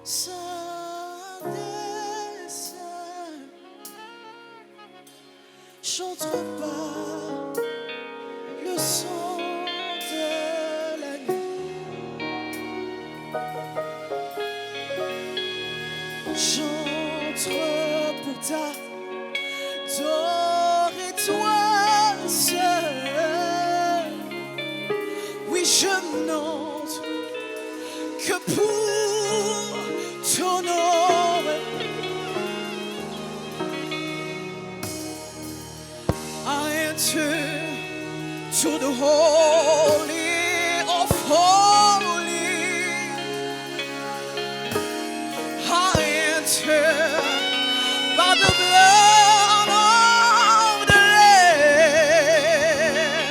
Saint des saints, chante pas le son de la nuit. J'entre pour t'adorer toi seul. Oui, je n'entre que pour ton nom. I enter to the holy of holies. I enter by the blood of the Lamb.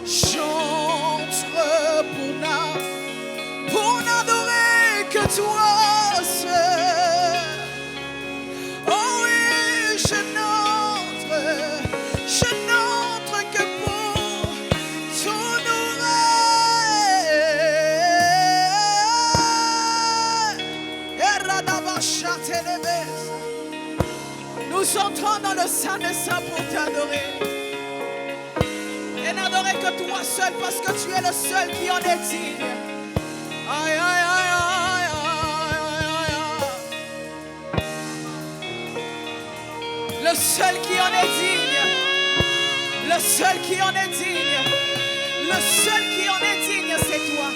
J'entre pour n'adorer que toi seul. Oh oui, je n'entre que pour t'honorer. Nous entrons dans le Saint des Saints pour t'adorer. Et n'adorer que toi seul parce que tu es le seul qui en est digne. Aïe, aïe, aïe, aïe, aïe, aïe, aïe. Le seul qui en est digne. Le seul qui en est digne. Le seul qui en est digne, c'est toi.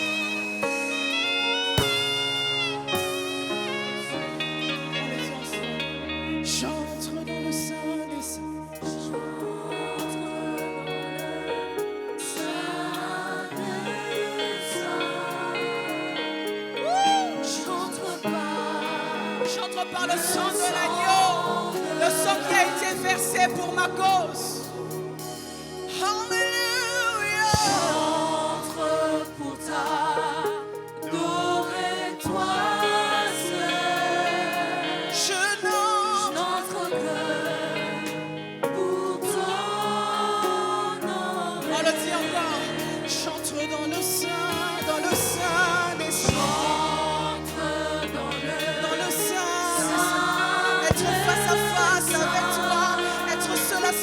J'entre dans le Saint des Saints. J'entre par le sang de l'agneau, le sang qui a été versé pour ma cause. Alléluia. J'entre pour t'adorer toi seul. Je n'entre que pour t'honorer. On le dit encore. J'entre dans le Saint des Saints.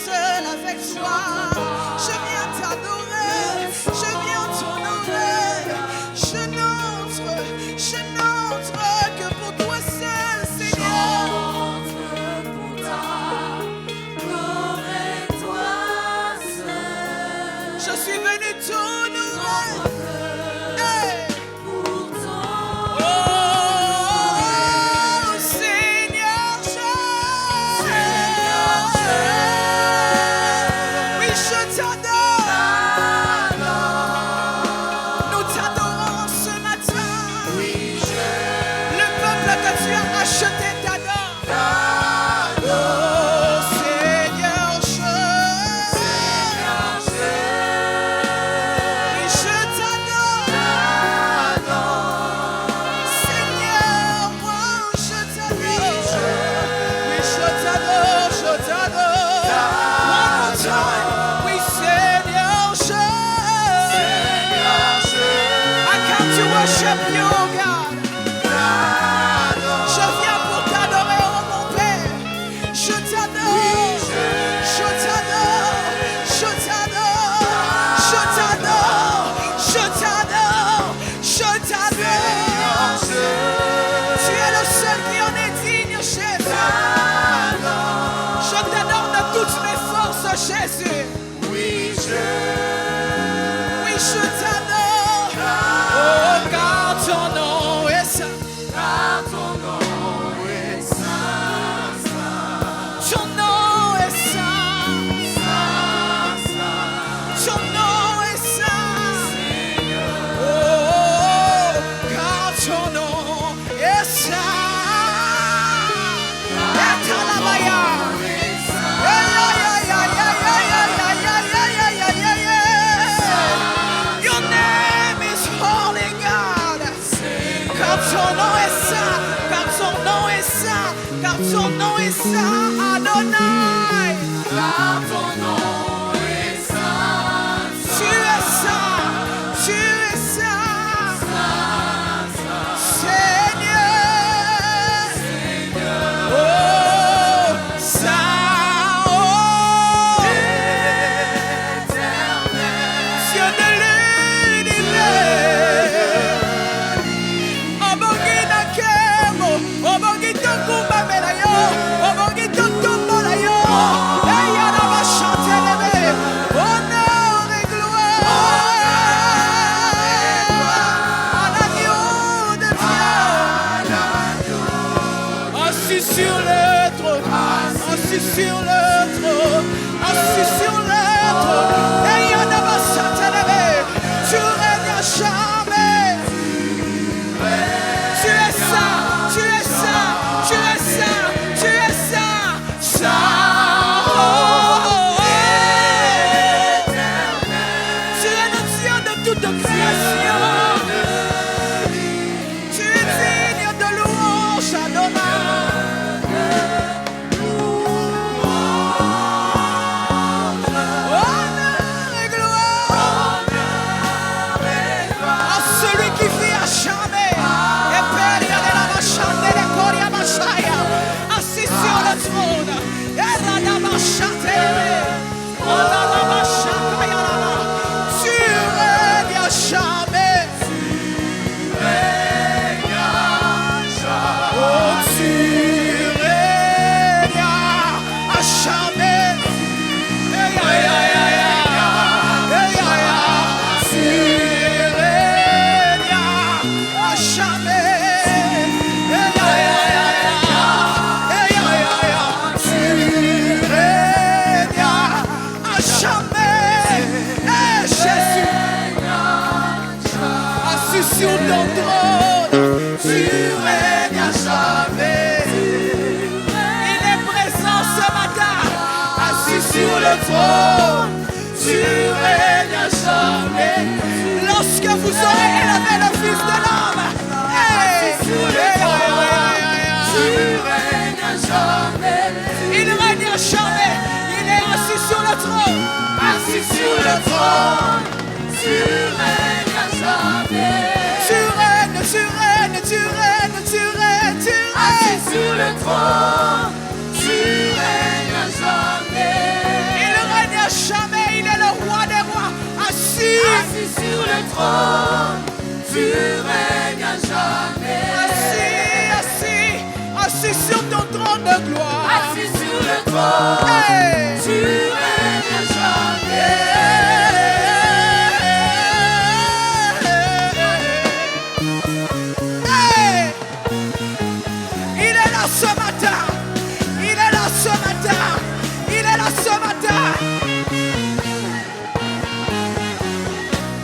Seul avec toi, je viens t'adorer, je viens t'honorer. Je n'entre que pour toi seul, Seigneur. J'entre pour t'adorer toi seul. Je suis venu t'honorer. Hey. Pour ton Oh, Seigneur, je t'adore. Nous t'adorons ce matin. oui, Le peuple que tu as acheté t'adore. Oh Seigneur, oui, je t'adore. Seigneur, moi je t'adore. Oui, je t'adore. One more time. Oui, Seigneur, I come to worship you, God. Je viens pour t'adorer, oh mon Père. Je t'adore. Je t'adore. Je t'adore. Je t'adore. Je t'adore. Je t'adore. Tu es le seul qui en est digne, Jésus. Je t'adore de toutes mes forces, Jésus. oui, Oui, je t'adore. Oh, car ton nom est saint. car ton nom est saint, saint, Ton nom est saint. saint, saint. Ton nom est saint. Seigneur, Oh, car ton nom est saint. Et Talabaya. Your name is holy, God. Car ton nom est saint. Car ton nom est saint. Car ton nom est saint. Adonai. car ton nom est saint, Tu es saint. Tu es saint. sur le trône, assis sur le trône. Et il y en a ma satanée, tu règnes à jamais. Tu es ça, tu es ça, tu es ça, tu es ça, ça. Tu es le Dieu de toute création. Tu es digne de louange, honneur et gloire à celui qui vit à jamais. Et Père, il y a de la machane, de la coria machaya, assis sur le trône. Et la machate, oh la machate, tu règnes à jamais. Oh, tu règnes à jamais. Tu règnes à jamais. Tu règnes à jamais. Et Jésus, assis sur ton trône, tu règnes à jamais. Il est présent ce matin, assis sur le trône, tu règnes à jamais. Lorsque vous aurez élevé le Fils de l'homme, tu règnes à jamais. il règne à jamais. Il est assis sur le trône. Assis sur le trône, tu règnes à jamais. Tu règnes, tu règnes, tu règnes, tu règnes, tu Assis règnes. sur le trône, tu règnes à jamais. Il règne à jamais. Il est le roi des rois. Assis. Assis sur le trône, tu règnes à jamais. Assis sur ton trône de gloire. Assis sur le trône, Hey. tu règnes à jamais. Hey. Il est là ce matin. Il est là ce matin. Il est là ce matin.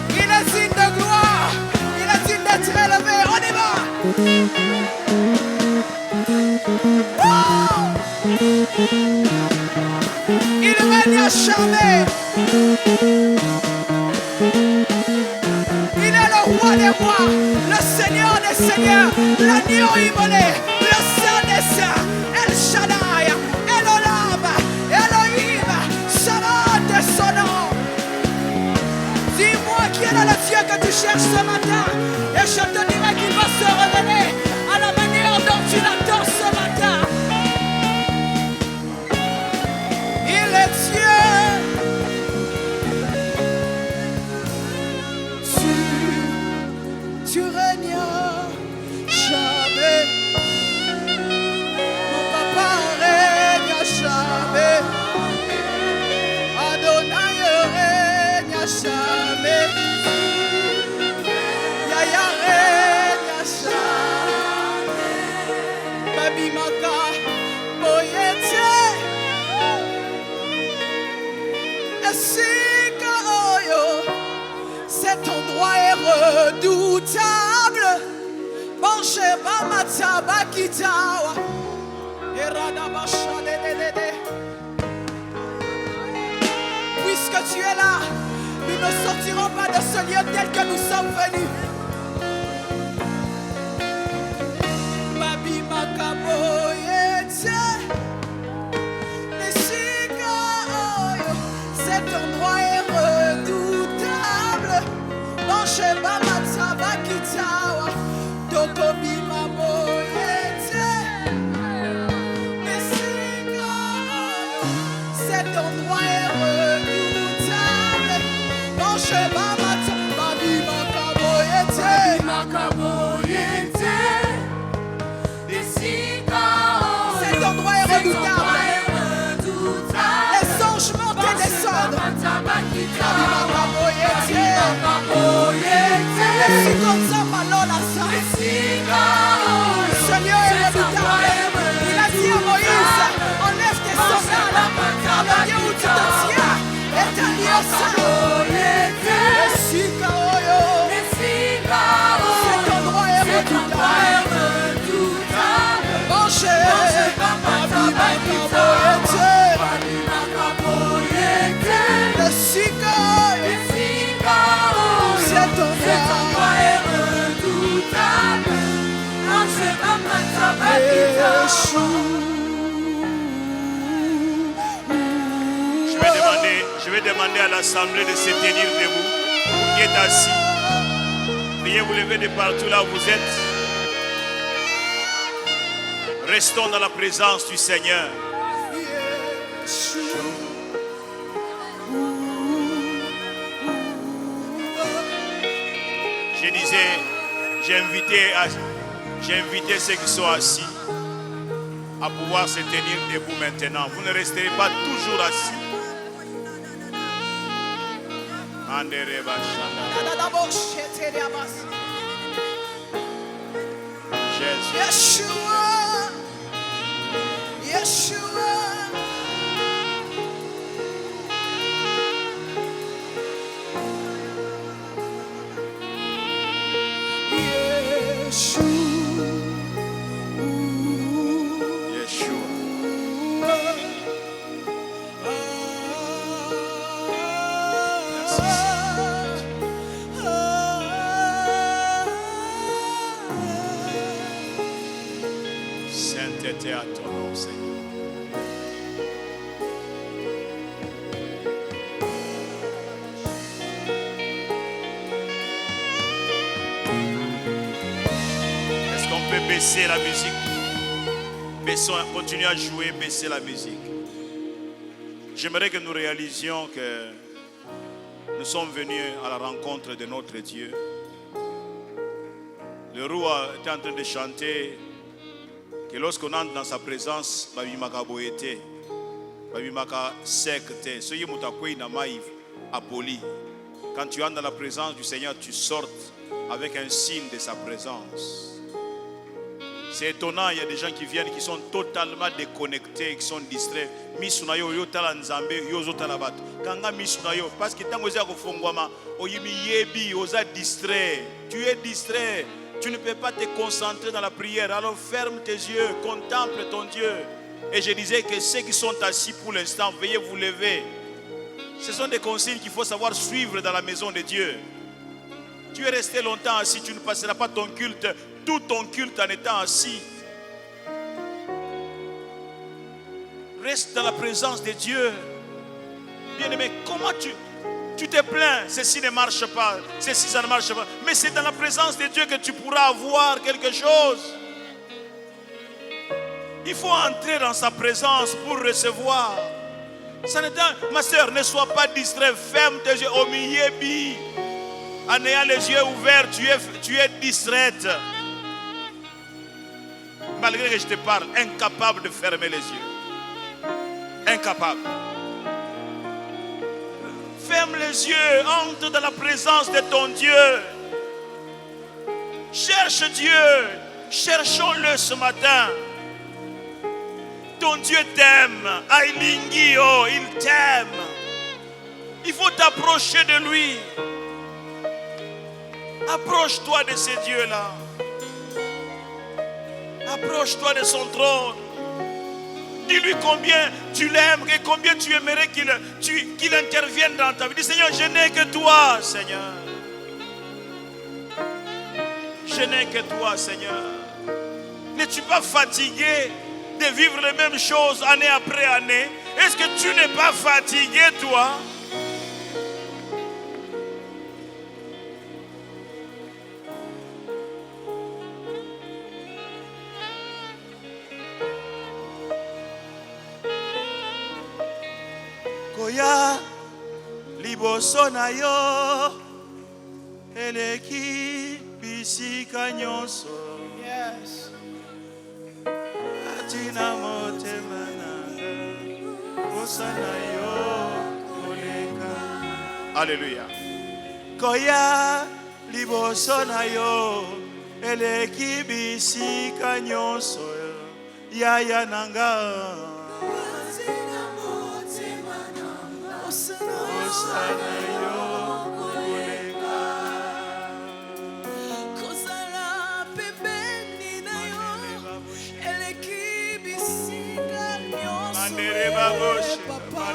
Il est digne de gloire. Il est digne d'être élevé. On y va. Il règne à jamais. Il est le roi des rois, le Seigneur des seigneurs, l'agneau immolé, le Saint des saints, El Shaddai, Elohim, Elohim, Salat de son nom. Dis-moi qui est là le Dieu que tu cherches ce matin, et je te dirai qu'il va se révéler à la manière dont tu l'attends ce matin. Il est Dieu. Tu règnes à jamais. Mon papa règne à jamais. Adonai règne à jamais. Yaya règne à jamais. Baby Maka, Boyete. Esika Oyo. Cet endroit est redoutable. Banche Bamata Bakitawa. Eradabasha Dedede. Puisque tu es là, nous ne sortirons pas de ce lieu tel que nous sommes venus. Babi Makaboyete. Esika Oyo. Cet endroit est redoutable. Banche Bamata Bakitawa. Tokobi Maboyete. Esika Oyo. Cet endroit est redoutable. Banche Bamata Babi Makaboyete. Cet endroit est redoutable. Manger. Le Sikaï. Cet endroit est redoutable. Je vais demander à l'assemblée de se tenir debout. Vous qui êtes assis, veuillez vous lever de partout là où vous êtes. Restons dans la présence du Seigneur. Je disais, j'ai invité ceux qui sont assis à pouvoir se tenir debout maintenant. Vous ne resterez pas toujours assis. Jésus. Yeshua. Yeshua. Sainteté à ton nom, Seigneur. Est-ce qu'on peut baisser la musique? Continuez à jouer, baisser la musique. J'aimerais que nous réalisions que nous sommes venus à la rencontre de notre Dieu. Le roi était en train de chanter que lorsqu'on entre dans sa présence, babimaka boyete, babimaka sekte, soyez mutakwei na maïf apoli. Quand tu entres dans la présence du Seigneur, tu sortes avec un signe de sa présence. C'est étonnant, il y a des gens qui viennent qui sont totalement déconnectés, qui sont distraits. Misunayo yo tala nzambe yo zo tala bato. Kanga misunayo parce que tango za kofongwama oyimi yebi oza distrait. Tu es distrait. Tu ne peux pas te concentrer dans la prière. Alors ferme tes yeux, contemple ton Dieu. Et je disais que ceux qui sont assis pour l'instant, veuillez vous lever. Ce sont des consignes qu'il faut savoir suivre dans la maison de Dieu. Tu es resté longtemps assis, tu ne passeras pas ton culte, tout ton culte en étant assis. Reste dans la présence de Dieu. Bien-aimé, comment tu te plains, ceci ne marche pas, ceci ça ne marche pas. Mais c'est dans la présence de Dieu que tu pourras avoir quelque chose. Il faut entrer dans sa présence pour recevoir. Ça ma soeur, ne sois pas distrait, ferme tes yeux au milieu. En ayant les yeux ouverts, tu es distraite. Malgré que je te parle, incapable de fermer les yeux. Incapable. Ferme les yeux, entre dans la présence de ton Dieu. Cherche Dieu, cherchons-le ce matin. Ton Dieu t'aime, Ailingio, il t'aime. Il faut t'approcher de lui. Approche-toi de ce Dieu-là. Approche-toi de son trône. Dis-lui combien tu l'aimes et combien tu aimerais qu'il intervienne dans ta vie. Dis Seigneur, je n'ai que toi, Seigneur. Je n'ai que toi, Seigneur. N'es-tu pas fatigué de vivre les mêmes choses année après année? Est-ce que tu n'es pas fatigué, toi? Koya liboso na yo eleki bisika nyonso. Yes. Atina motema nanga osana yo koleka. Alléluia. Koya liboso na yo eleki bisika nyonso yaya nanga. kozala pembeni na yo eleki bisika nyonso papa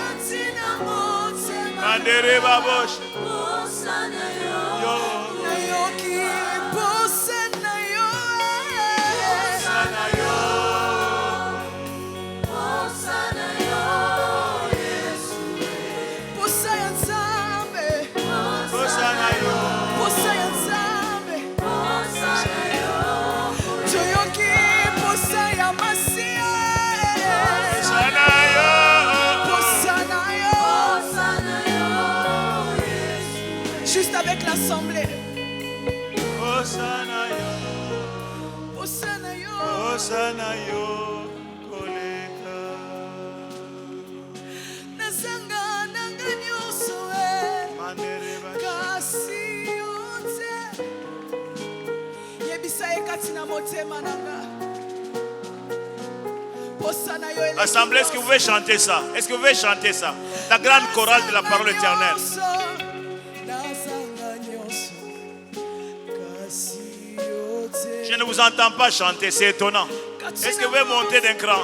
kati na motema nayoki posa na yo posa ya Nzambe posa ya Nzambe toyoki posa ya Masia posa na yo juste avec l'assemblée posa na yo nazanga nanga nyonso kasi yo te yebisa ye kati na motema nanga posa na yo Assemblée, est-ce que vous pouvez chanter ça? Est-ce que vous pouvez chanter ça? La grande chorale de la parole éternelle. Je ne vous entends pas chanter, c'est étonnant. Est-ce que vous pouvez monter d'un cran?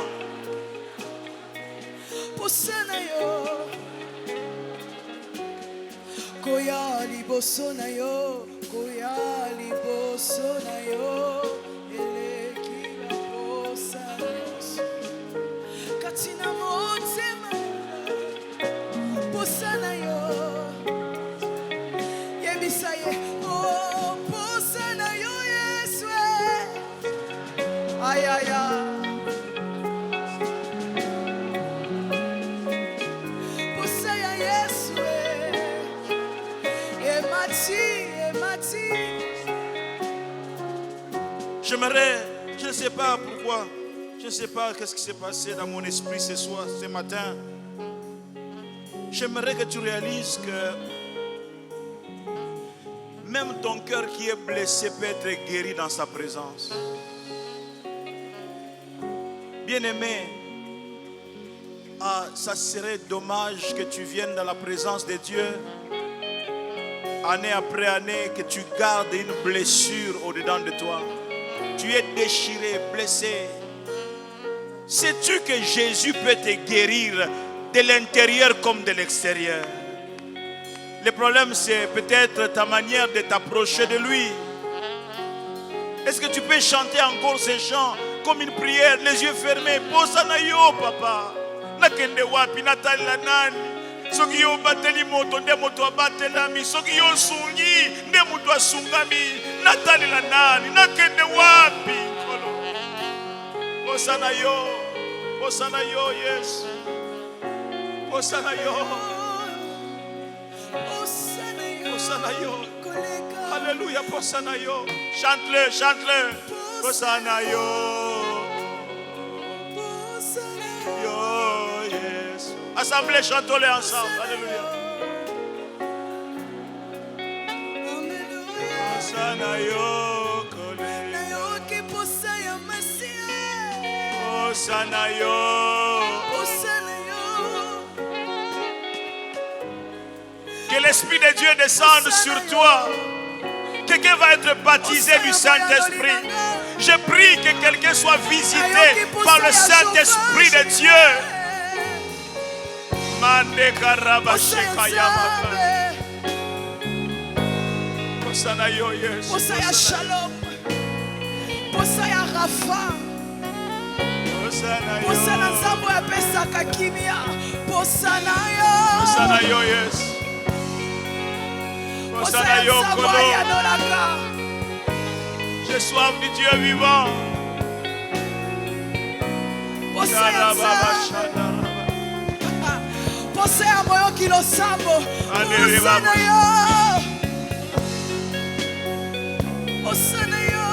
Koya liboso na yo, eleki baposa nyonso kati na motema posa na yo yebisa ye posa na yo Yesu ayaya posa ya Yesu emati J'aimerais, je ne sais pas pourquoi, je ne sais pas qu'est-ce qui s'est passé dans mon esprit ce soir, ce matin. J'aimerais que tu réalises que même ton cœur qui est blessé peut être guéri dans sa présence. Bien-aimé, ça serait dommage que tu viennes dans la présence de Dieu année après année, que tu gardes une blessure au-dedans de toi. Tu es déchiré, blessé. Sais-tu que Jésus peut te guérir de l'intérieur comme de l'extérieur? Le problème, c'est peut-être ta manière de t'approcher de lui. Est-ce que tu peux chanter encore ces chants comme une prière, les yeux fermés? Posana yo, papa. Nakende wapi natali la nani? Soki yo bateli moto nde moto abatelami. Soki yo sungi nde moto asungami. Natali la nani? Nakende wapi? Posana yo, yes. Posana yo. Posana yo. Alléluia, posana yo. Chante-le. Posana yo. Yo, yes. Assemblée, chantons-le ensemble. Alléluia. Posana yo. Posana yo. Que l'Esprit de Dieu descende sur toi. Quelqu'un va être baptisé du Saint-Esprit. Je prie que quelqu'un soit visité par le Saint-Esprit de Dieu. Mande karabashekayamaka. Posana yo yes. Posaya Shalom. Posaya Rafa. Posana Nzambo ya pesaka kimia. Posana yo yes. Posana yo kolo. J'ai soif du Dieu vivant. Posaya moyo kilosambo. Posana yo. Posana yo.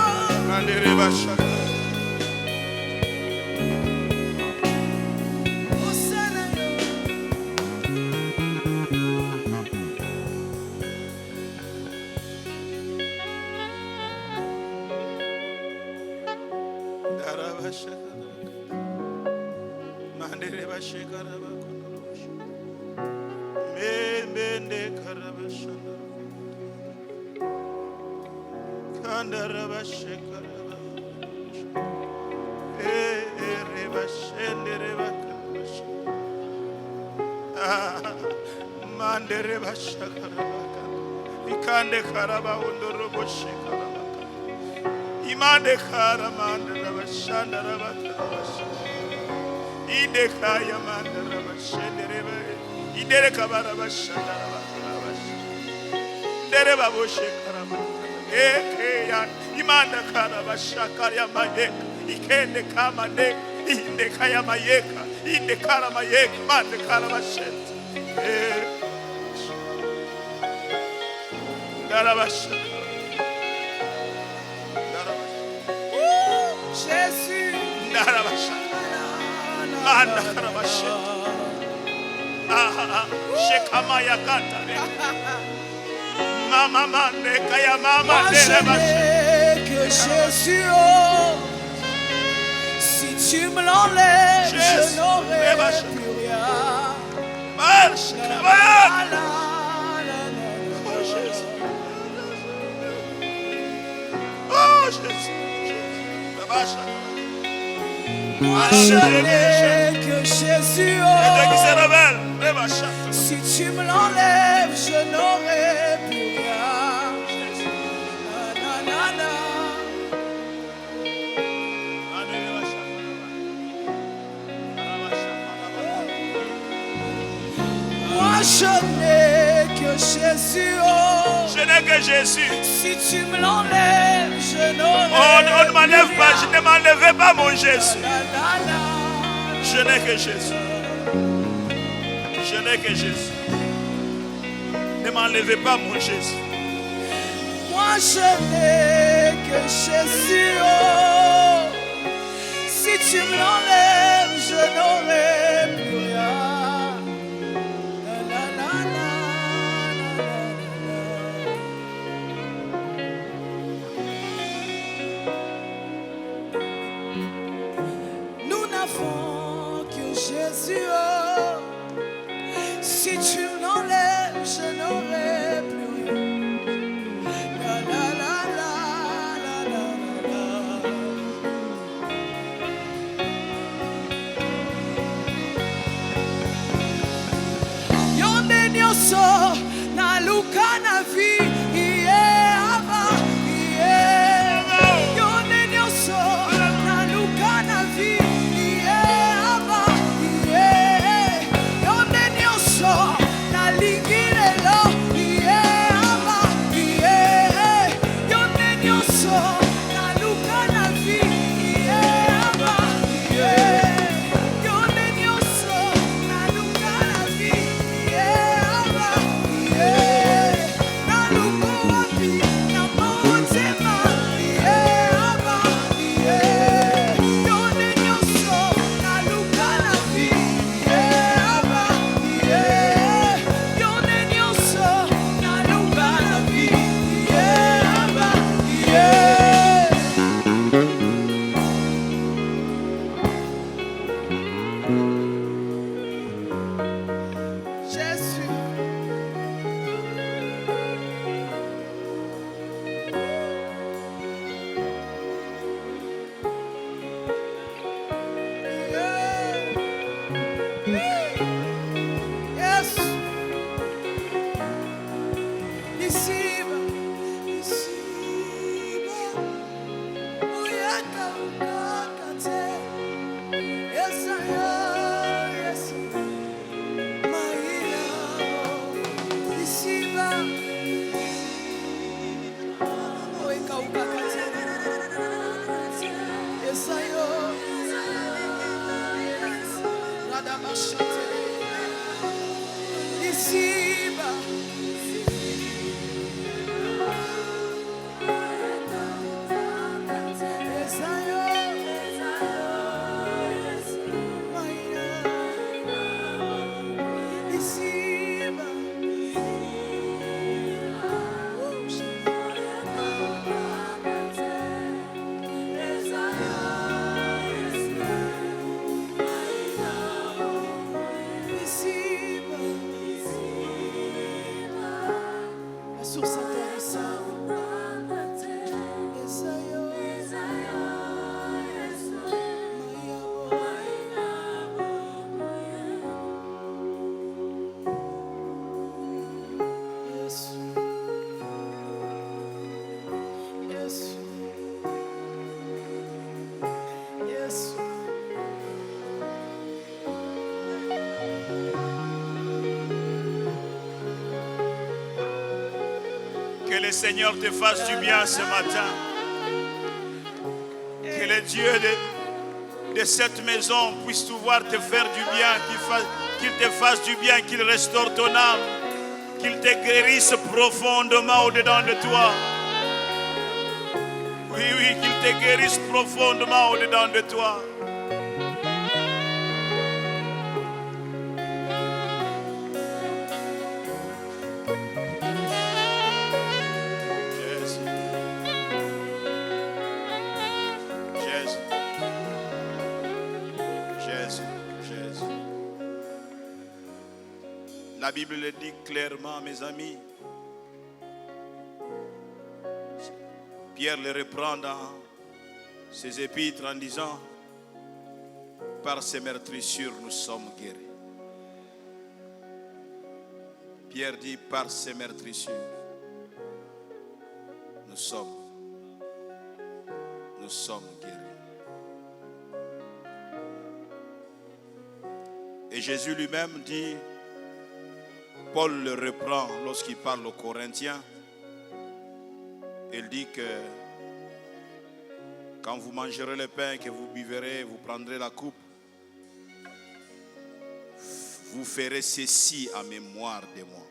Mandere bashakarabaka. Ikande karaba undoro boshikarabaka. Imande karamanda rabashanda rabaka. Ide kaya manda rabashenderebe. Idere kabara bashanda rabaka. Dere baboshikarabaka. Ekeya imanda karabashakaria mande. Ikende kamande. Inde kaya mayeka. Inde karamayeka mande karabashende. Jésus. Moi je n'ai que Jésus. Oh. Si tu me l'enlèves, je n'aurai plus rien. Oh Jésus. Moi je n'ai que Jésus. Oh. Si tu me l'enlèves, je n'aurai plus rien. Moi je n'ai que Jésus. Oh. Je n'ai que Jésus. Si tu me l'enlèves, je n'aurai on ne m'enlève plus pas, rien. je ne m'enlève pas mon Jésus. Je n'ai que Jésus. Je n'ai que Jésus. Ne m'enlevez pas mon Jésus. Moi je n'ai que Jésus. Oh. Si tu me l'enlèves, je n'aurai plus rien. Nous n'avons que Jésus. Oh. Si tu me l'enlèves, je n'aurai plus rien. La la la la la la la. Yonde nyoso na luka na vi iye aba iye. Yonde nyoso na luka na vi iye aba iye. Yonde nyoso na lingire lo iye aba iye. Yonde nyoso na luka na vi iye aba iye. Yonde nyoso na luka na vi iye aba iye. Na luka wapi na motema iye aba iye. Yonde nyoso na luka na vi iye aba iye. Yonde nyoso na luka na vi iye aba iye. le Seigneur te fasse du bien ce matin. Que le Dieu de cette maison puisse pouvoir te faire du bien, qu'il te fasse du bien, qu'il restaure ton âme, qu'il te guérisse profondément au-dedans de toi. Oui, oui, qu'il te guérisse profondément au-dedans de toi. La Bible le dit clairement, mes amis. Pierre le reprend dans ses épîtres en disant: par ses meurtrissures nous sommes guéris. Pierre dit: par ses meurtrissures nous sommes guéris. Et Jésus lui-même dit, Paul le reprend lorsqu'il parle aux Corinthiens. Il dit que quand vous mangerez le pain, que vous buverez, vous prendrez la coupe, vous ferez ceci en mémoire de moi.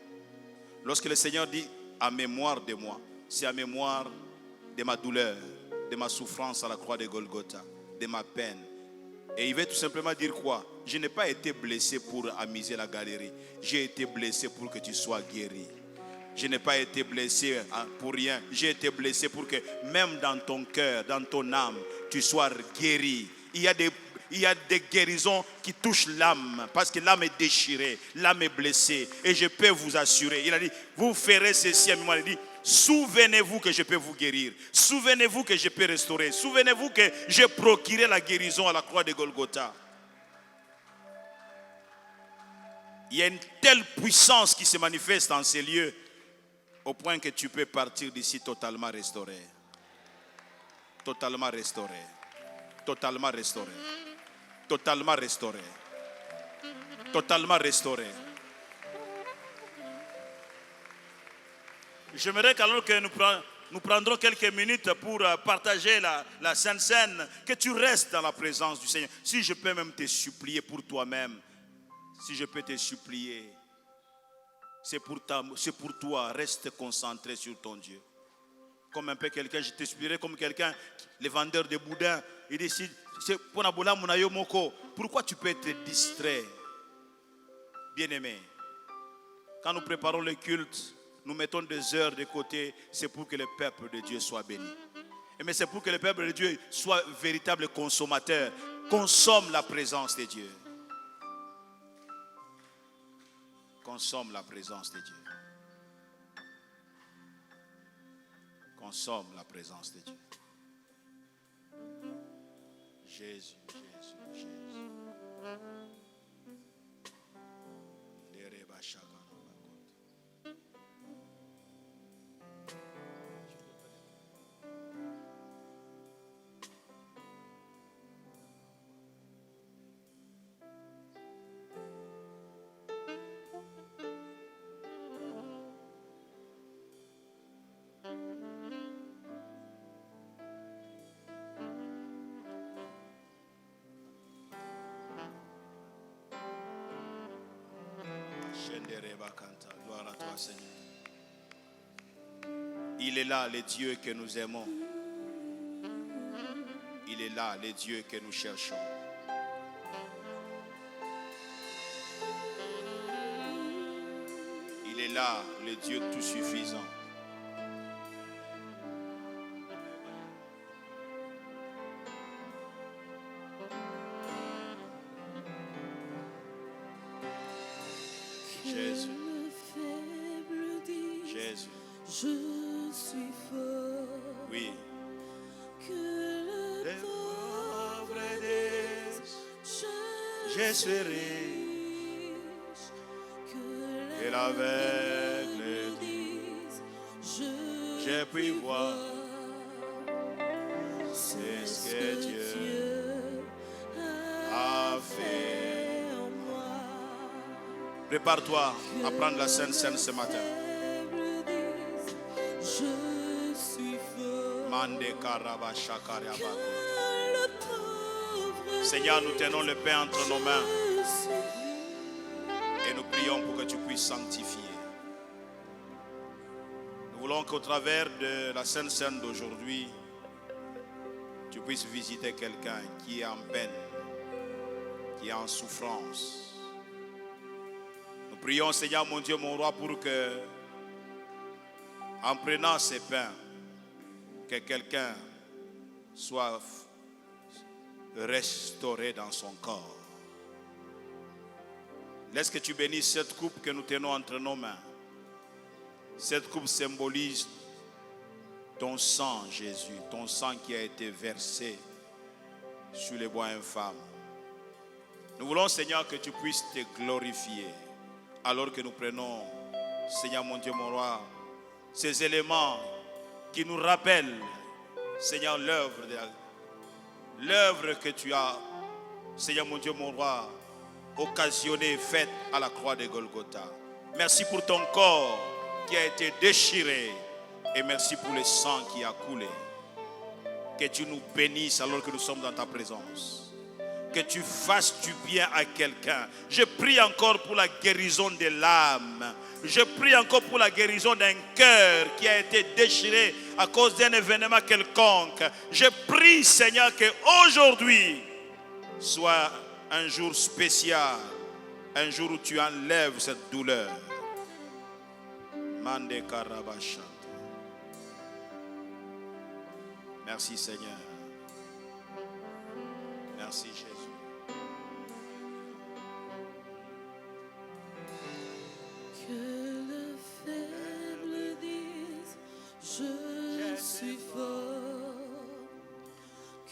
Lorsque le Seigneur dit en mémoire de moi, c'est en mémoire de ma douleur, de ma souffrance à la croix de Golgotha, de ma peine. Et il veut tout simplement dire quoi? Je n'ai pas été blessé pour amuser la galerie. J'ai été blessé pour que tu sois guéri. Je n'ai pas été blessé pour rien. J'ai été blessé pour que même dans ton cœur, dans ton âme, tu sois guéri. Il y a des guérisons qui touchent l'âme, parce que l'âme est déchirée, l'âme est blessée. Et je peux vous assurer, il a dit, vous ferez ceci à moi. Il dit, souvenez-vous que je peux vous guérir. Souvenez-vous que je peux restaurer. Souvenez-vous que j'ai procuré la guérison à la croix de Golgotha. Il y a une telle puissance qui se manifeste en ces lieux, au point que tu peux partir d'ici totalement restauré. Totalement restauré. Totalement restauré. Totalement restauré. Totalement restauré. J'aimerais qu'alors que nous prendrons quelques minutes pour partager la Sainte Seine, que tu restes dans la présence du Seigneur. Si je peux même te supplier pour toi-même, si je peux te supplier, c'est pour toi, reste concentré sur ton Dieu. Comme un peu quelqu'un, je t'expliquerai comme quelqu'un, le vendeur de boudin, il dit, pourquoi tu peux être distrait? Bien-aimé, quand nous préparons le culte, nous mettons des heures de côté, c'est pour que le peuple de Dieu soit béni. Mais c'est pour que le peuple de Dieu soit véritable consommateur, consomme la présence de Dieu. Consomme la présence de Dieu. Consomme la présence de Dieu. Jésus, Jésus, Jésus. Gloire à toi, Seigneur. Il est là, le Dieu que nous aimons. Il est là, le Dieu que nous cherchons. Il est là, le Dieu tout suffisant. Jésus. Jésus. Je suis fort. Oui. Que le pauvre je serai. Que l'aveugle dise, je puis voir. C'est ce que Dieu a fait en moi. Prépare-toi à prendre la Sainte Seine ce matin. Je Seigneur, nous tenons le pain entre nos mains et nous prions pour que tu puisses sanctifier. Nous voulons qu'au travers de la Sainte Seine d'aujourd'hui, tu puisses visiter quelqu'un qui est en peine, qui est en souffrance. Nous prions, Seigneur mon Dieu, mon roi, pour que, en prenant ces pains, que quelqu'un soit restauré dans son corps. Laisse que tu bénisses cette coupe que nous tenons entre nos mains. Cette coupe symbolise ton sang, Jésus, ton sang qui a été versé sur les bois infâmes. Nous voulons, Seigneur, que tu puisses te glorifier alors que nous prenons, Seigneur mon Dieu, mon roi, ces éléments qui nous rappellent, Seigneur, l'œuvre que tu as, Seigneur mon Dieu, mon roi, occasionnée, faite à la croix de Golgotha. Merci pour ton corps qui a été déchiré et merci pour le sang qui a coulé. Que tu nous bénisses alors que nous sommes dans ta présence. Que tu fasses du bien à quelqu'un. Je prie encore pour la guérison de l'âme. Je prie encore pour la guérison d'un cœur qui a été déchiré à cause d'un événement quelconque. Je prie, Seigneur, qu'aujourd'hui soit un jour spécial, un jour où tu enlèves cette douleur. Mande Karabashat. Merci, Seigneur. Merci, Jésus. Que le faible dise, je suis fort.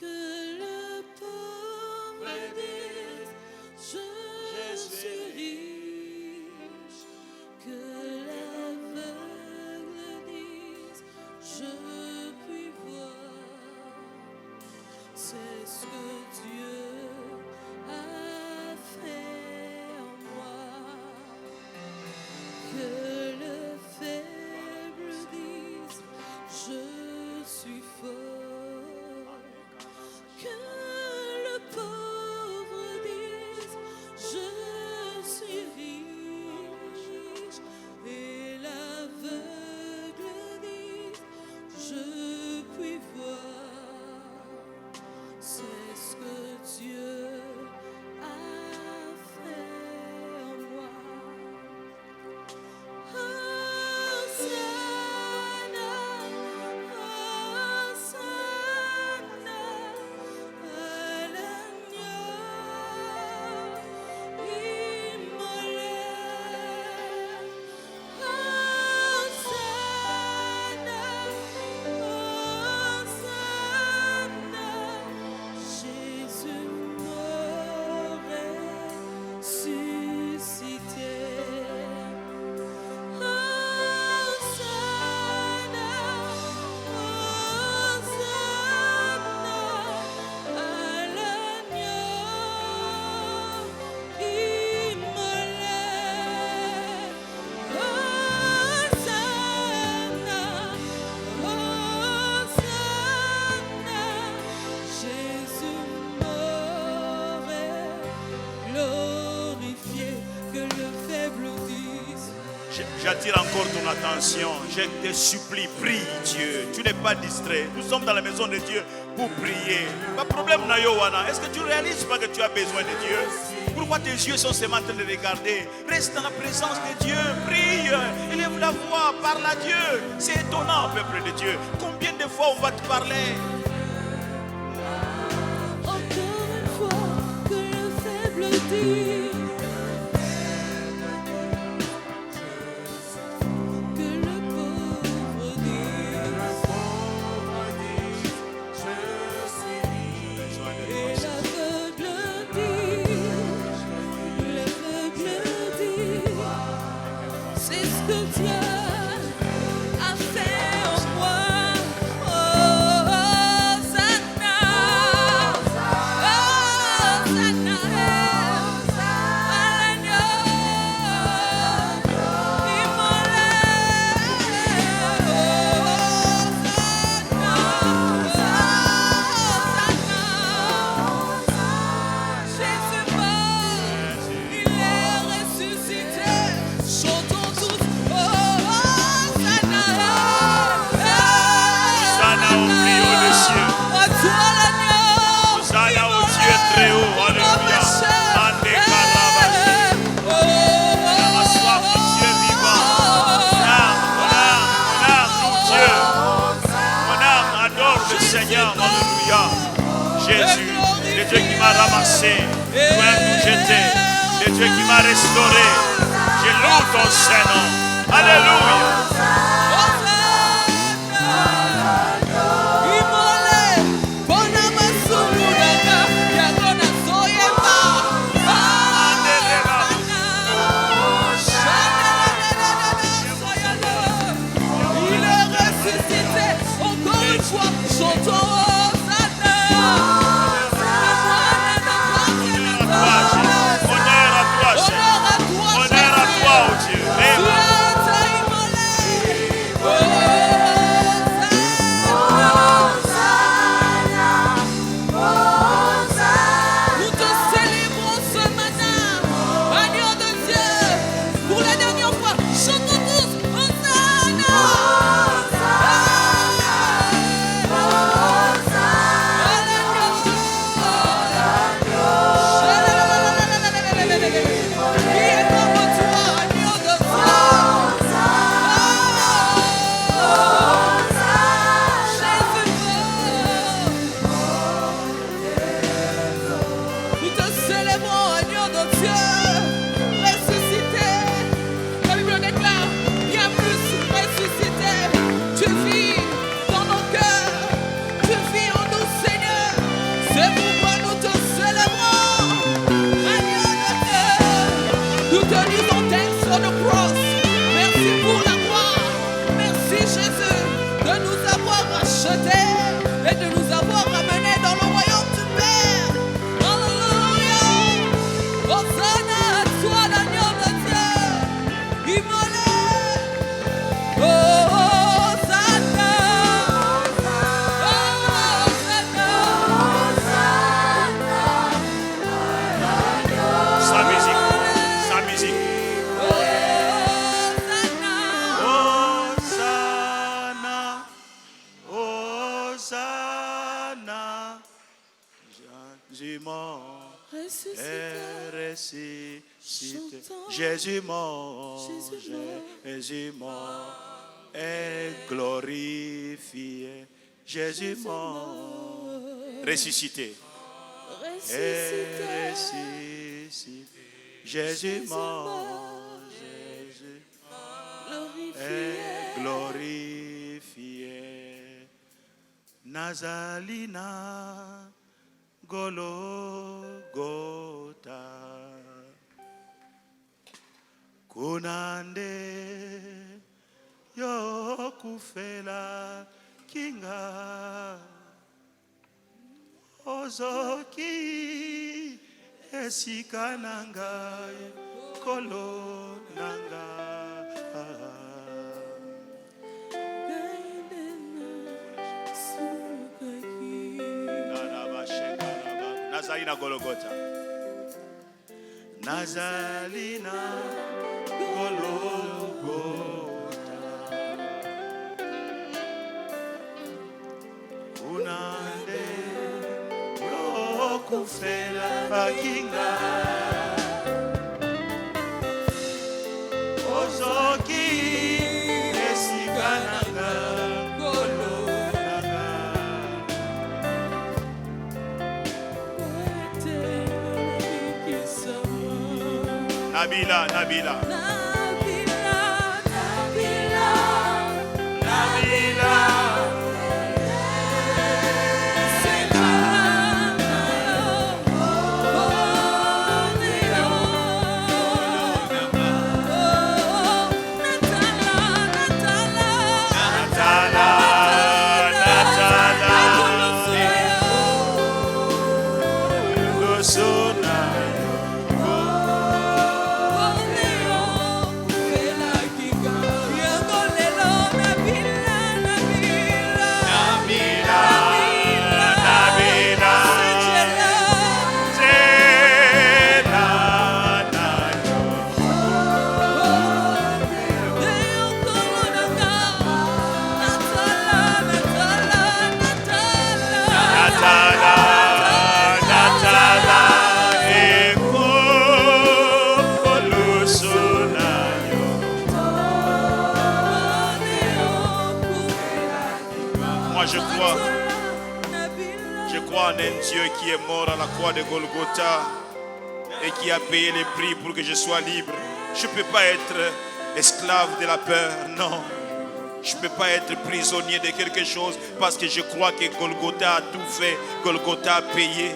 Que le pauvre dise, je suis riche. Que l'aveugle dise, je puis voir. C'est ce que Dieu a fait en moi. Que le faible dise, je suis fort. Que le pauvre dise, je suis riche. Et l'aveugle dise, je puis voir. C'est ce que Dieu a fait en moi. J'attire encore ton attention. Je te supplie, prie Dieu. Tu n'es pas distrait. Nous sommes dans la maison de Dieu pour prier. Pas problème, Nayowana. Est-ce que tu ne réalises pas que tu as besoin de Dieu? Pourquoi tes yeux sont seulement en train de regarder? Reste dans la présence de Dieu. Prie. Élève la voix. Parle à Dieu. C'est étonnant, peuple de Dieu. Combien de fois on va te parler? Encore une fois, que le faible dit. Oh, Seigneur, alléluia. Jésus, le Dieu qui m'a ramassé, loin d'où j'étais, le Dieu qui m'a restauré. Je loue ton Saint-Nom. Alléluia. Et de nous avoir ramenés dans le royaume du Père. Alléluia. Hosanna à toi, l'agneau de Dieu. Immolé. Hosanna. Hosanna. Sa musique. Sa musique. Jésus mort, Jésus mort, est glorifié. Jésus mort, ressuscité, ressuscité. Jésus mort, Jésus est glorifié. Nazalina Golgotha. Kunande yokufela kinga ozoki esikananga kolonanga Nazalina Golgotha. Nazalina Golgotha. Unande yokufela kinga ozoki esikananga kolonanga. Nabila, Nabila. Je crois en un Dieu qui est mort à la croix de Golgotha et qui a payé le prix pour que je sois libre. Je ne peux pas être esclave de la peur, non. Je ne peux pas être prisonnier de quelque chose parce que je crois que Golgotha a tout fait, Golgotha a payé.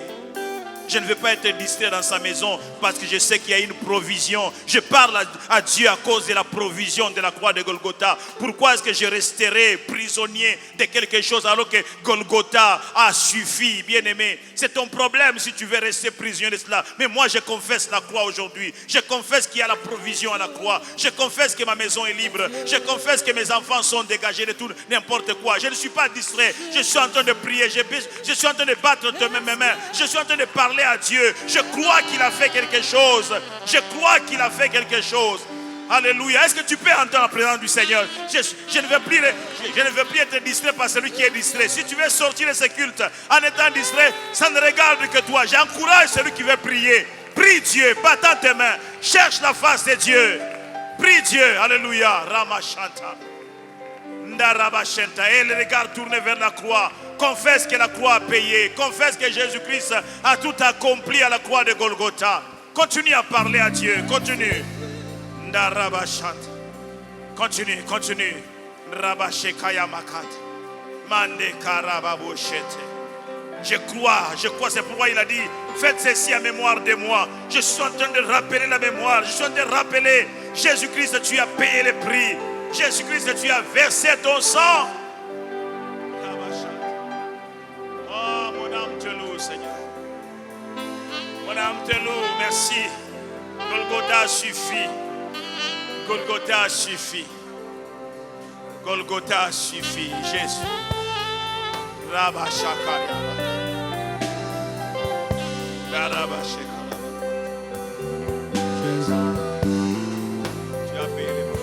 Je ne veux pas être distrait dans sa maison parce que je sais qu'il y a une provision. Je parle à Dieu à cause de la provision de la croix de Golgotha. Pourquoi est-ce que je resterai prisonnier de quelque chose alors que Golgotha a suffi, bien-aimé? C'est ton problème si tu veux rester prisonnier de cela. Mais moi, je confesse la croix aujourd'hui. Je confesse qu'il y a la provision à la croix. Je confesse que ma maison est libre. Je confesse que mes enfants sont dégagés de tout, n'importe quoi. Je ne suis pas distrait. Je suis en train de prier. Je suis en train de battre mes mains. Je suis en train de parler à Dieu. Je crois qu'il a fait quelque chose. Je crois qu'il a fait quelque chose. Alléluia. Est-ce que tu peux entendre la présence du Seigneur? Je ne veux plus être distrait par celui qui est distrait. Si tu veux sortir de ce culte en étant distrait, ça ne regarde que toi. J'encourage celui qui veut prier. Prie Dieu, battant tes mains. Cherche la face de Dieu. Prie Dieu. Alléluia. Ramachanta. Ndarabashenta. Et le regard tourné vers la croix. Confesse que la croix a payé. Confesse que Jésus-Christ a tout accompli à la croix de Golgotha. Continue à parler à Dieu. Continue. Ndarabashanta. Continue, continue. Rabashekaya makat. Mande karababoshete. Je crois, c'est pourquoi il a dit, faites ceci en mémoire de moi. Je suis en train de rappeler la mémoire. Je suis en train de rappeler, Jésus-Christ, tu as payé le prix. Jésus-Christ, tu as versé ton sang. Oh, mon âme te loue, Seigneur. Mon âme te loue, merci. Golgotha a suffi. Golgotha a suffi. Golgotha a suffi. Jésus. Rabashakaria. Rabashakaria. Jésus. Tu as payé le prix.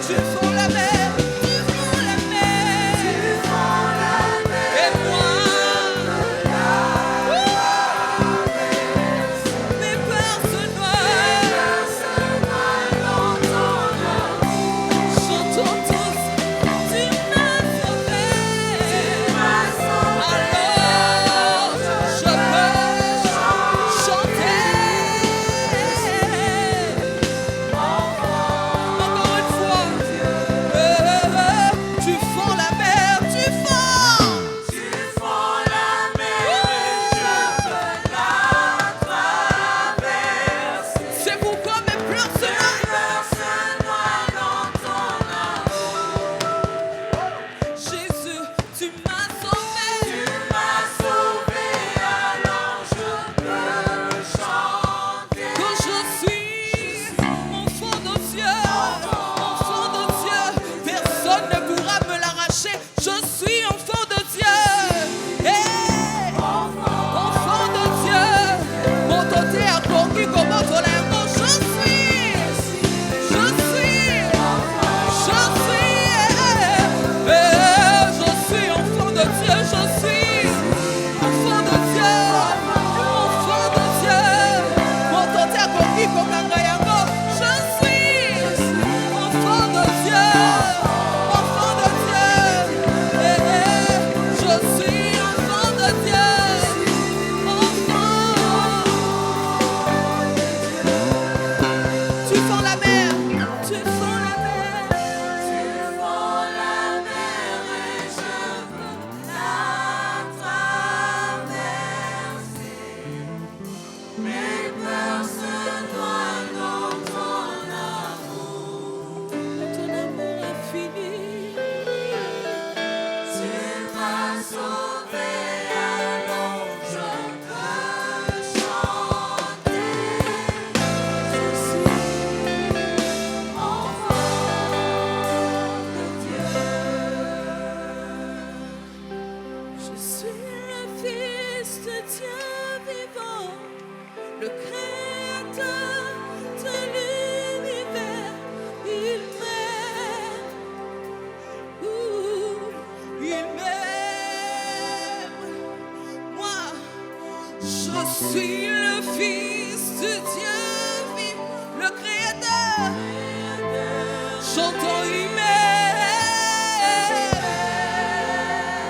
Tu fous la mer, sauvé, alors je peux chanter. Je suis enfant de Dieu. Je suis le Fils de Dieu vivant, le Créateur de l'univers. Il m'aime, il m'aime. Moi, je suis le Fils de Dieu vivant, le Créateur. Chantons, il m'aime,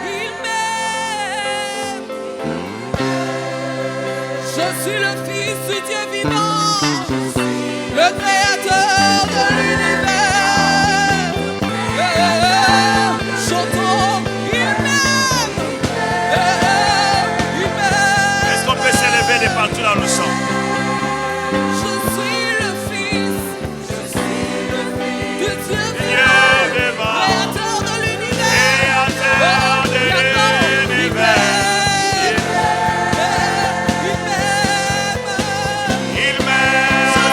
il m'aime. Je suis le Fils de Dieu vivant, le Créateur de l'univers. Chantons, il m'aime, il m'aime. Est-ce qu'on peut s'élever de partout dans le sang? Je suis le Fils de Dieu Dieu vivant, vivant, Créateur de l'univers. Créateur de l'univers. Il m'aime.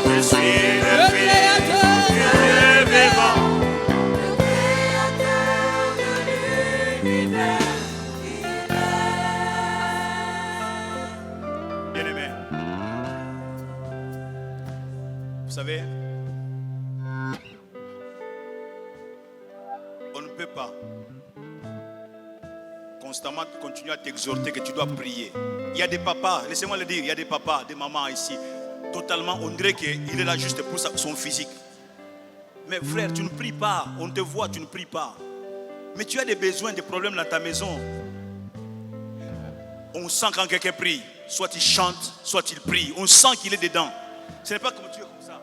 Je suis le Fils de Dieu vivant. Le Créateur de l'univers, Bien-aimé, vous savez, on ne peut pas constamment continuer à t'exhorter que tu dois prier. Il y a des papas, laissez-moi le dire, il y a des papas, des mamans ici, totalement, on dirait qu'il est là juste pour son physique. Mais frère, tu ne pries pas, on te voit, tu ne pries pas. Mais tu as des besoins, des problèmes dans ta maison. On sent quand quelqu'un prie, soit il chante, soit il prie. On sent qu'il est dedans. Ce n'est pas comme tu es comme ça,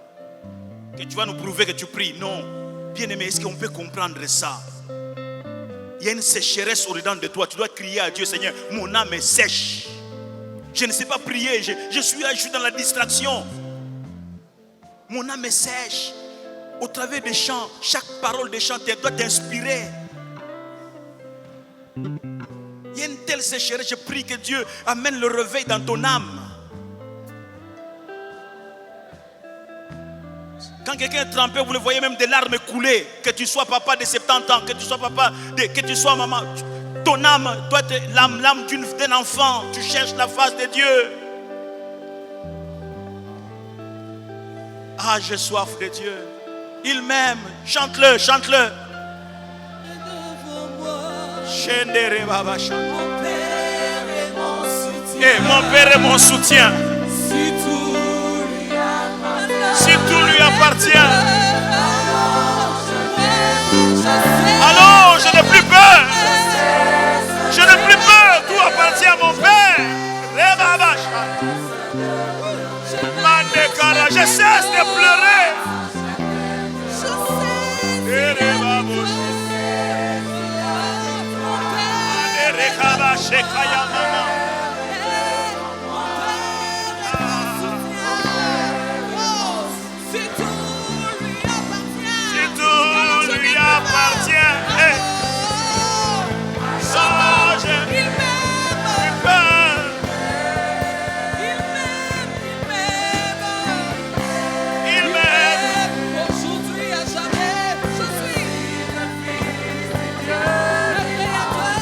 que tu vas nous prouver que tu pries. Non. Bien-aimé, est-ce qu'on peut comprendre ça? Il y a une sécheresse au-dedans de toi. Tu dois crier à Dieu, Seigneur, mon âme est sèche. Je ne sais pas prier. Je suis là, je suis dans la distraction. Mon âme est sèche. Au travers des chants, chaque parole des chants doit t'inspirer. Il y a une telle sécheresse. Je prie que Dieu amène le réveil dans ton âme. Quand quelqu'un est trempé, vous le voyez même des larmes couler. Que tu sois papa de 70 ans, que tu sois papa, que tu sois maman. Ton âme doit être l'âme d'un enfant. Tu cherches la face de Dieu. Ah, j'ai soif de Dieu. Il m'aime. Chante-le, chante-le. Chendere Baba chante. Mon Père est mon soutien. Eh, mon Père est mon soutien. Si tout lui appartient. Si tout lui appartient, Alors alors je n'ai plus peur. Je n'ai plus peur. Tout appartient à mon Père. Rebaba chante. Mandekara, je cesse de pleurer. Erebabo Rekaba Shekaya Mama. si Tout lui appartient. Eh, oh, j'ai plus peur. Il m'aime. Aujourd'hui à jamais, je suis le Fils de Dieu, le Créateur.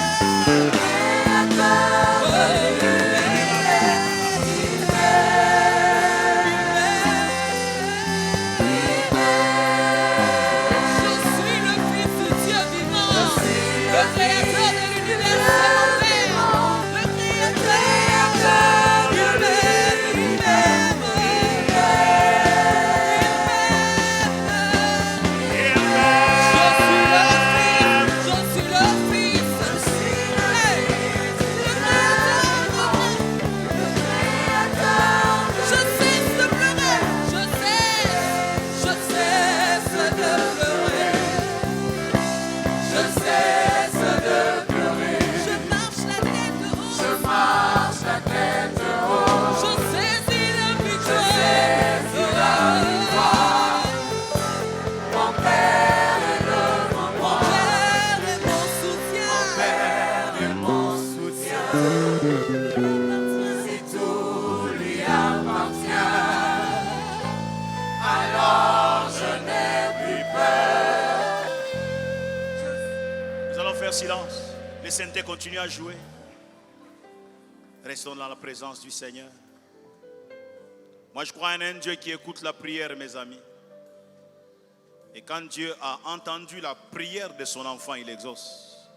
faire silence. Les synthés continuent à jouer. Restons dans la présence du Seigneur. Moi, je crois en un Dieu qui écoute la prière, mes amis. Et quand Dieu a entendu la prière de son enfant, il exauce.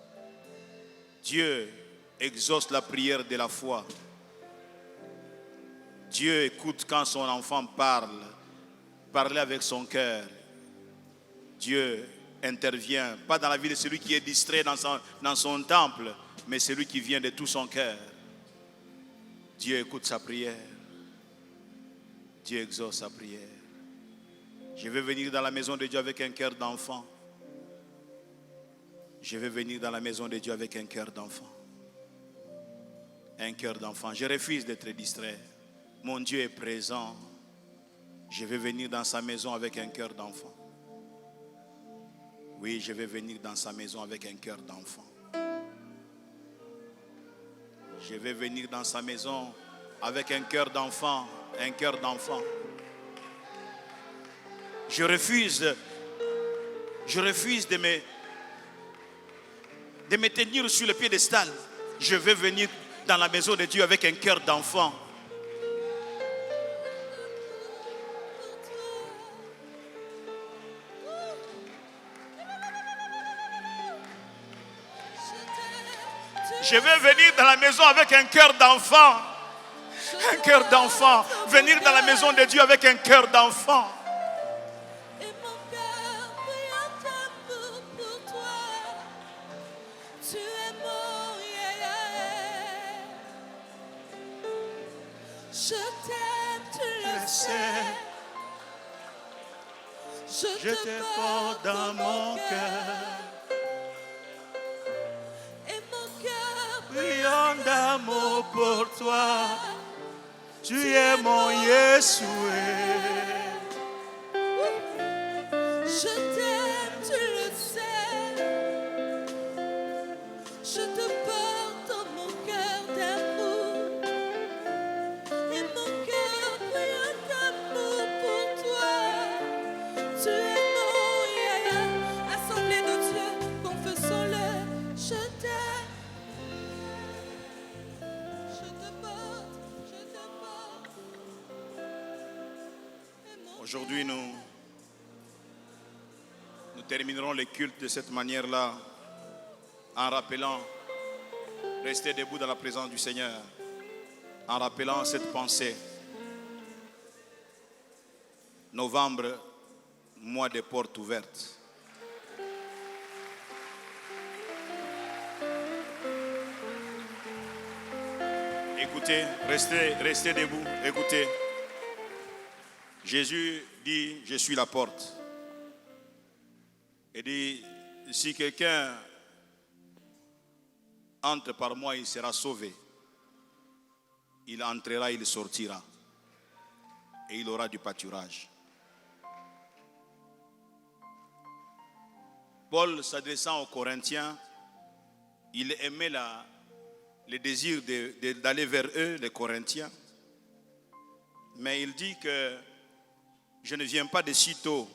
Dieu exauce la prière de la foi. Dieu écoute quand son enfant parle. Parler avec son cœur. Dieu intervient, pas dans la vie de celui qui est distrait dans son temple, mais celui qui vient de tout son cœur. Dieu écoute sa prière. Dieu exauce sa prière. Je vais venir dans la maison de Dieu avec un cœur d'enfant. Je vais venir dans la maison de Dieu avec un cœur d'enfant. Un cœur d'enfant. Je refuse d'être distrait. Mon Dieu est présent. Je vais venir dans sa maison avec un cœur d'enfant. Oui, je vais venir dans sa maison avec un cœur d'enfant. Je vais venir dans sa maison avec un cœur d'enfant. Un cœur d'enfant. Je refuse de me tenir sur le piédestal. Je vais venir dans la maison de Dieu avec un cœur d'enfant. Je vais venir dans la maison avec un cœur d'enfant. Un cœur d'enfant. Venir dans la maison de Dieu avec un cœur d'enfant. Et mon cœur brille en amour pour toi. Tu es mon Je t'aime, tu le sais. Je te porte dans mon cœur. Et mon cœur Brillant d'amour pour toi. Tu es mon Yeshua. Je t'aime, tu le sais. Je te porte dans mon cœur d'amour. Et mon cœur brille d'amour pour toi. Tu es mon Yahya. Assemblée de Dieu, confessons-le. Je t'aime. Je te porte, je te porte. Et mon Aujourd'hui, nous terminerons le culte de cette manière-là en rappelant, rester debout dans la présence du Seigneur, en rappelant cette pensée. Novembre, mois des portes ouvertes. Écoutez, restez debout, écoutez. Jésus dit, je suis la porte. Il dit, si quelqu'un entre par moi, il sera sauvé. Il entrera, il sortira. Et il aura du pâturage. Paul, s'adressant aux Corinthiens, il aimait le désir d'aller vers eux, les Corinthiens. Mais il dit que je ne viens pas de sitôt.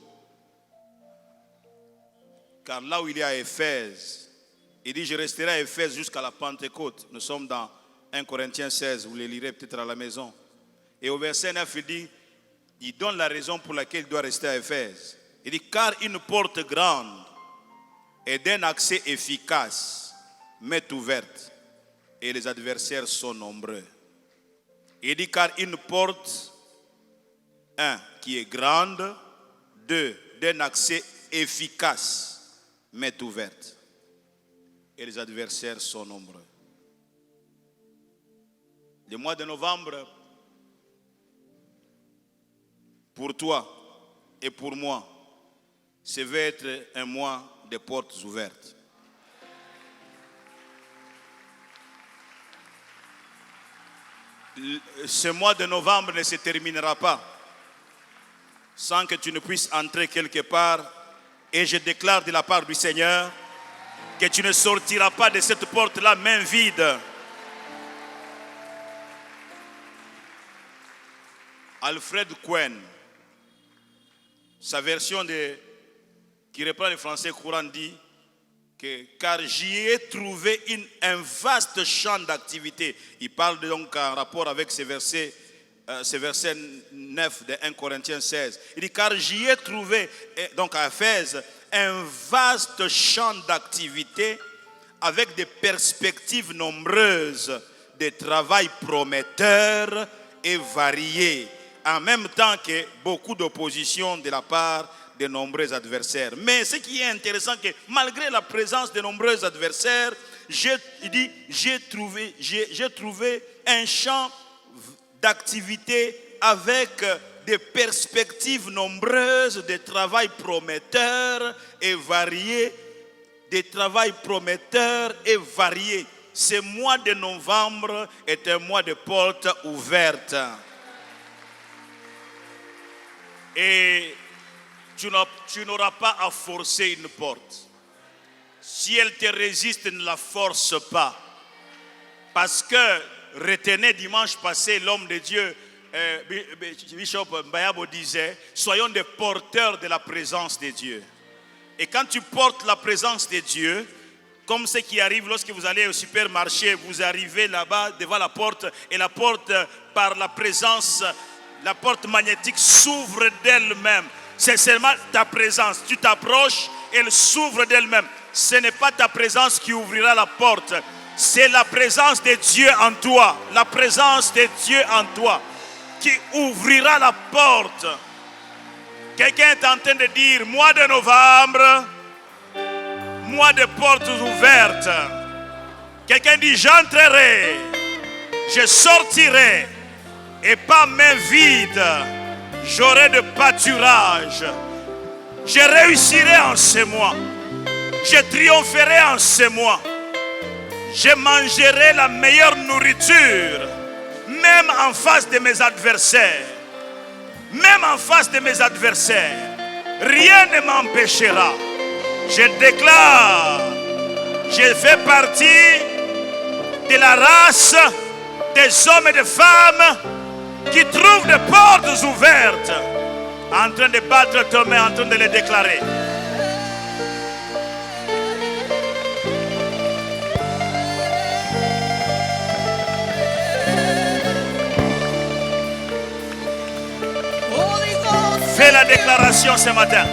Car là où il est à Éphèse, il dit, je resterai à Éphèse jusqu'à la Pentecôte. Nous sommes dans 1 Corinthiens 16, vous le lirez peut-être à la maison. Et au verset 9, il donne la raison pour laquelle il doit rester à Éphèse. Il dit, car une porte grande et d'un accès efficace m'est ouverte, et les adversaires sont nombreux. Il dit, car une porte, qui est grande, d'un accès efficace m'est ouverte, et les adversaires sont nombreux. Le mois de novembre, pour toi et pour moi, ça va être un mois de portes ouvertes. Ce mois de novembre ne se terminera pas sans que tu ne puisses entrer quelque part. Et je déclare de la part du Seigneur que tu ne sortiras pas de cette porte-là main vide. Alfred Cohen, sa version qui reprend le français courant dit, car j'y ai trouvé un vaste champ d'activité. Il parle donc en rapport avec ces versets 9 de 1 Corinthiens 16. Il dit, car j'y ai trouvé, donc à Éphèse, un vaste champ d'activité avec des perspectives nombreuses, de travail prometteur et varié, en même temps que beaucoup d'opposition de la part de nombreux adversaires. Mais ce qui est intéressant, c'est que malgré la présence de nombreux adversaires, j'ai trouvé un champ d'activité avec des perspectives nombreuses de travail prometteur et varié, des travail prometteurs et variés. Ce mois de novembre est un mois de portes ouvertes. Et tu n'auras pas à forcer une porte. Si elle te résiste, ne la force pas. Parce que, retenez dimanche passé, l'homme de Dieu, Bishop Mbayabo disait, soyons des porteurs de la présence de Dieu. Et quand tu portes la présence de Dieu, comme ce qui arrive lorsque vous allez au supermarché, vous arrivez là-bas devant la porte et la porte, par la présence, la porte magnétique s'ouvre d'elle-même. C'est seulement ta présence. Tu t'approches, elle s'ouvre d'elle-même. Ce n'est pas ta présence qui ouvrira la porte. C'est la présence de Dieu en toi. La présence de Dieu en toi qui ouvrira la porte. Quelqu'un est en train de dire, mois de novembre, mois de portes ouvertes. Quelqu'un dit, j'entrerai, je sortirai, et pas main vide. J'aurai de pâturage. Je réussirai en ce mois. Je triompherai en ce mois. Je mangerai la meilleure nourriture, même en face de mes adversaires. Même en face de mes adversaires. Rien ne m'empêchera. Je déclare, je fais partie de la race des hommes et des femmes qui trouvent des portes ouvertes, en train de battre tes mains, en train de les déclarer. Fais la déclaration ce matin.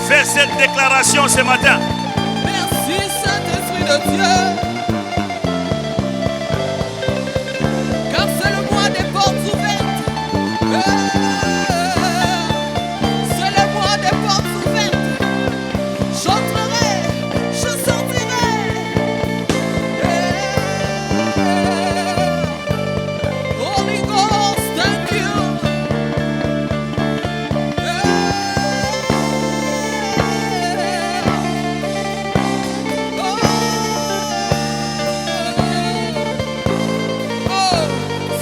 Fais cette déclaration ce matin. Merci Saint-Esprit de Dieu. Car c'est le mois des portes ouvertes. C'est le mois des portes ouvertes. J'entrerai, je sortirai. Holy Ghost, thank you.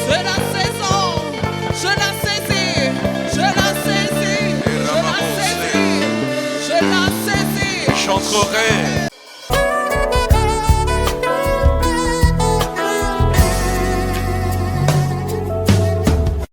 C'est la saison, je la saisis, je la saisis, je la saisis, je la saisis. J'entrerai